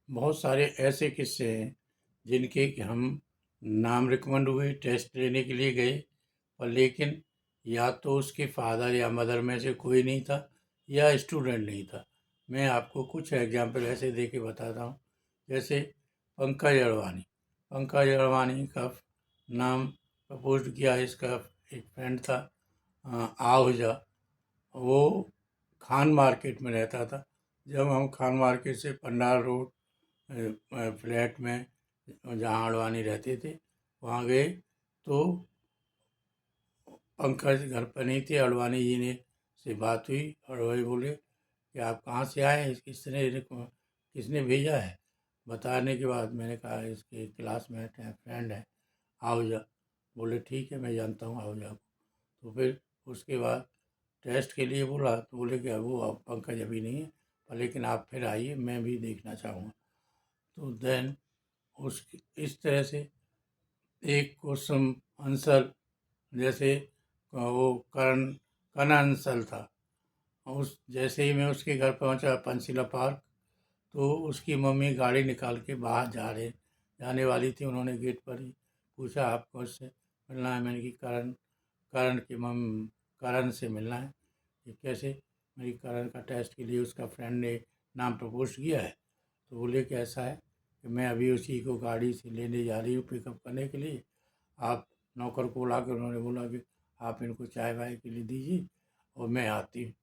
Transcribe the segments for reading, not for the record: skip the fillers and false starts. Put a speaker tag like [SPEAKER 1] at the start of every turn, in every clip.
[SPEAKER 1] बहुत सारे ऐसे किस्से हैं जिनके कि हम नाम रिकमेंड हुए, टेस्ट लेने के लिए गए, और लेकिन या तो उसके फादर या मदर में से कोई नहीं था या स्टूडेंट नहीं था। मैं आपको कुछ एग्जाम्पल ऐसे दे के बताता हूँ। जैसे पंकज अडवाणी। पंकज अडवाणी का नाम प्रपोज किया, इसका एक फ्रेंड था आहूजा। वो खान मार्केट में रहता था। जब हम खान मार्केट से पंडाल रोड फ्लैट में जहाँ अडवाणी रहते थे वहाँ गए, तो पंकज घर पर नहीं थे। अडवाणी जी ने से बात हुई और वही बोले कि आप कहाँ से आए हैं, किसने भेजा है। बताने के बाद मैंने कहा इसके क्लासमेट हैं, फ्रेंड है आहूजा। बोले ठीक है, मैं जानता हूँ आहूजा को। तो फिर उसके बाद टेस्ट के लिए बोला, तो बोले कि वो अब पंकज अभी नहीं है, पर लेकिन आप फिर आइए, मैं भी देखना चाहूँगा। तो देन उस इस तरह से एक क्वेश्चन आंसर, जैसे वो कर्ण अंसल था। उस जैसे ही मैं उसके घर पहुंचा पंचशीला पार्क, तो उसकी मम्मी गाड़ी निकाल के बाहर जाने वाली थी। उन्होंने गेट पर ही पूछा आपको उससे मिलना है। मैंने कि करण की करण से मिलना है। कि कैसे? मेरी करण का टेस्ट के लिए उसका फ्रेंड ने नाम प्रपोज किया है। तो बोले कि ऐसा है कि मैं अभी उसी को गाड़ी से लेने जा रही हूँ पिकअप करने के लिए। आप नौकर को बुला कर उन्होंने बोला कि आप इनको चाय वाय के लिए दीजिए और मैं आती हूँ।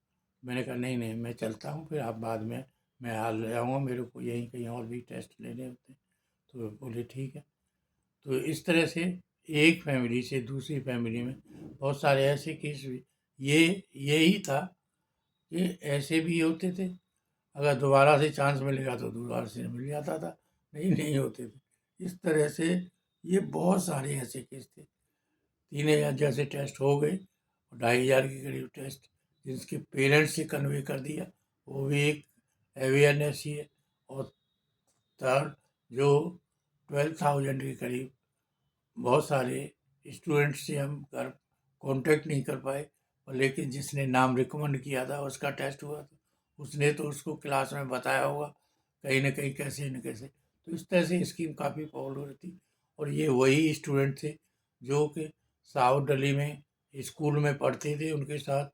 [SPEAKER 1] मैंने कहा नहीं नहीं, मैं चलता हूँ, फिर आप बाद में मैं आ जाऊँगा, मेरे को यहीं कहीं और भी टेस्ट लेने होते हैं। तो बोले ठीक है। तो इस तरह से एक फैमिली से दूसरी फैमिली में बहुत सारे ऐसे केस हुए। ये यही था कि ऐसे भी होते थे। अगर दोबारा से चांस मिलेगा तो दोबारा से मिल जाता था, नहीं होते थे। इस तरह से ये बहुत सारे ऐसे केस थे। 3000 जैसे टेस्ट हो गए और 2500 के करीब टेस्ट जिसके पेरेंट्स से कन्वे कर दिया, वो भी एक अवेयरनेस ही है। और थर्ड, जो 12,000 के करीब बहुत सारे स्टूडेंट्स से हम कर कांटेक्ट नहीं कर पाए, और लेकिन जिसने नाम रिकमेंड किया था उसका टेस्ट हुआ था, उसने तो उसको क्लास में बताया होगा कहीं ना कहीं, कैसे न कैसे। तो इस तरह से स्कीम काफ़ी पॉपुलर हो रही थी। और ये वही स्टूडेंट थे जो कि साउथ दिल्ली में स्कूल में पढ़ते थे उनके साथ,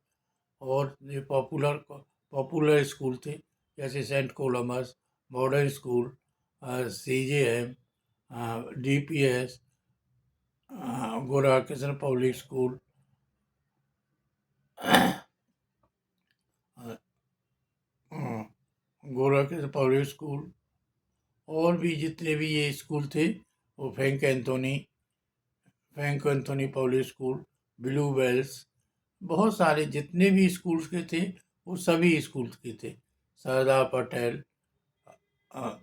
[SPEAKER 1] और ये पॉपुलर स्कूल थे जैसे saint Columbus, modern school, CJM, DPS, Gorakrishna public school, Gorakrishna public school, और भी जितने भी ये स्कूल थे, वो Frank Anthony public school, blue bells, बहुत सारे जितने भी स्कूल्स के थे वो सभी स्कूल के थे। सरदार पटेल, अ,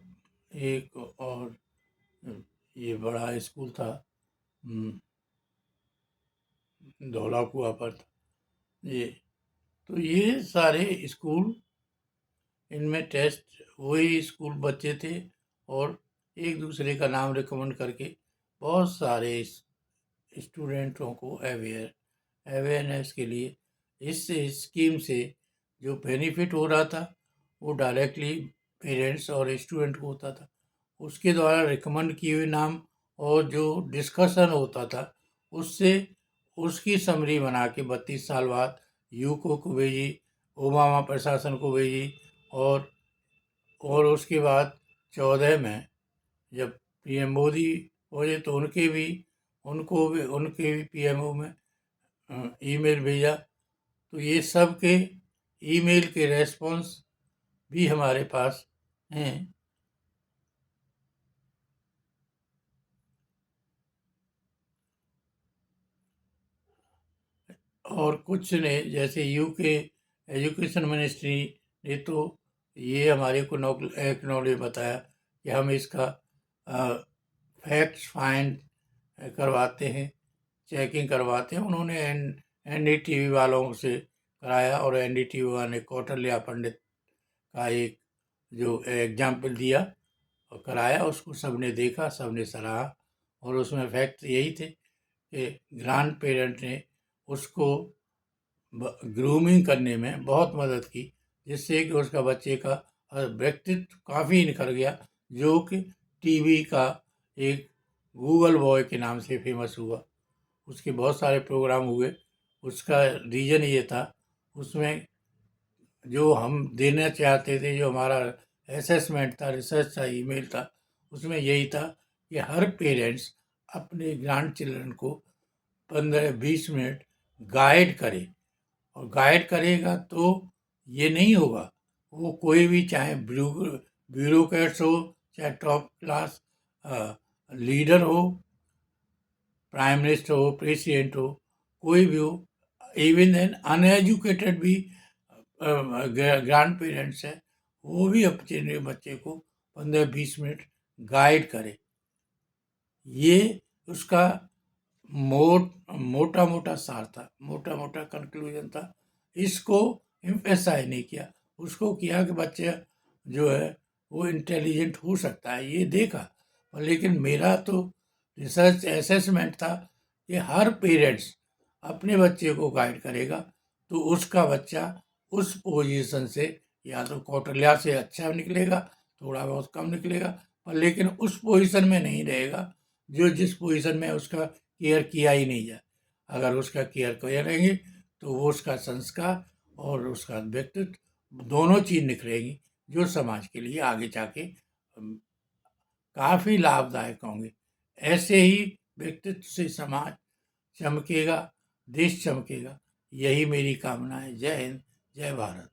[SPEAKER 1] एक और ये बड़ा स्कूल था, धौला कुआं पर था ये। तो ये सारे स्कूल, इनमें टेस्ट वही स्कूल बच्चे थे, और एक दूसरे का नाम रिकमेंड करके बहुत सारे स्टूडेंटों को अवेयरनेस के लिए इस स्कीम से जो बेनिफिट हो रहा था वो डायरेक्टली पेरेंट्स और स्टूडेंट को होता था। उसके द्वारा रिकमेंड किए हुए नाम और जो डिस्कशन होता था उससे उसकी समरी बना के 32 साल बाद यूको को भेजी, ओबामा प्रशासन को भेजी, और उसके बाद 14 में जब PM मोदी हुए तो उनके भी PMO में ईमेल भेजा। तो ये सब के ईमेल के रेस्पॉन्स भी हमारे पास हैं। और कुछ ने, जैसे UK एजुकेशन मिनिस्ट्री ने तो ये हमारे को एक्नॉलेज बताया कि हम इसका फैक्ट्स फाइंड करवाते हैं, चेकिंग करवाते हैं। उन्होंने NDTV वालों से कराया, और NDTV वालों ने कौटिल्य पंडित का एक जो एग्जाम्पल दिया और कराया, उसको सबने देखा, सबने सराहा। और उसमें फैक्ट यही थे कि ग्रैंड पेरेंट ने उसको ग्रूमिंग करने में बहुत मदद की, जिससे कि उसका बच्चे का व्यक्तित्व काफ़ी निखर गया। जो कि टीवी का एक गूगल बॉय के नाम से फेमस हुआ। उसके बहुत सारे प्रोग्राम हुए। उसका रीज़न ये था, उसमें जो हम देना चाहते थे, जो हमारा असेसमेंट था, रिसर्च था, ईमेल था, उसमें यही था कि हर पेरेंट्स अपने ग्रैंड चिल्ड्रन को 15-20 मिनट गाइड करे। और गाइड करेगा तो ये नहीं होगा, वो कोई भी चाहे ब्यूरोक्रेट्स हो, चाहे टॉप क्लास लीडर हो, प्राइम मिनिस्टर हो, प्रेसिडेंट हो, कोई भी हो, इवन एन अनएजुकेटेड भी ग्रैंड पेरेंट्स है, वो भी अपने बच्चे को 15-20 मिनट गाइड करे। ये उसका मोटा मोटा सार था, मोटा मोटा कंक्लूजन था। इसको एम्फेसाइज नहीं किया, उसको किया कि बच्चा जो है वो इंटेलिजेंट हो सकता है, ये देखा। और लेकिन मेरा तो रिसर्च असेसमेंट था कि हर पेरेंट्स अपने बच्चे को गाइड करेगा तो उसका बच्चा उस पोजीशन से या तो कौटिल्य से अच्छा निकलेगा, थोड़ा बहुत कम निकलेगा, पर लेकिन उस पोजीशन में नहीं रहेगा जो जिस पोजीशन में उसका केयर किया ही नहीं जाए। अगर उसका केयर करेंगे तो वो उसका संस्कार और उसका व्यक्तित्व दोनों चीज़ निखरेंगी, जो समाज के लिए आगे जाके काफ़ी लाभदायक होंगे। ऐसे ही व्यक्तित्व से समाज चमकेगा, देश चमकेगा। यही मेरी कामना है। जय हिंद, जय भारत।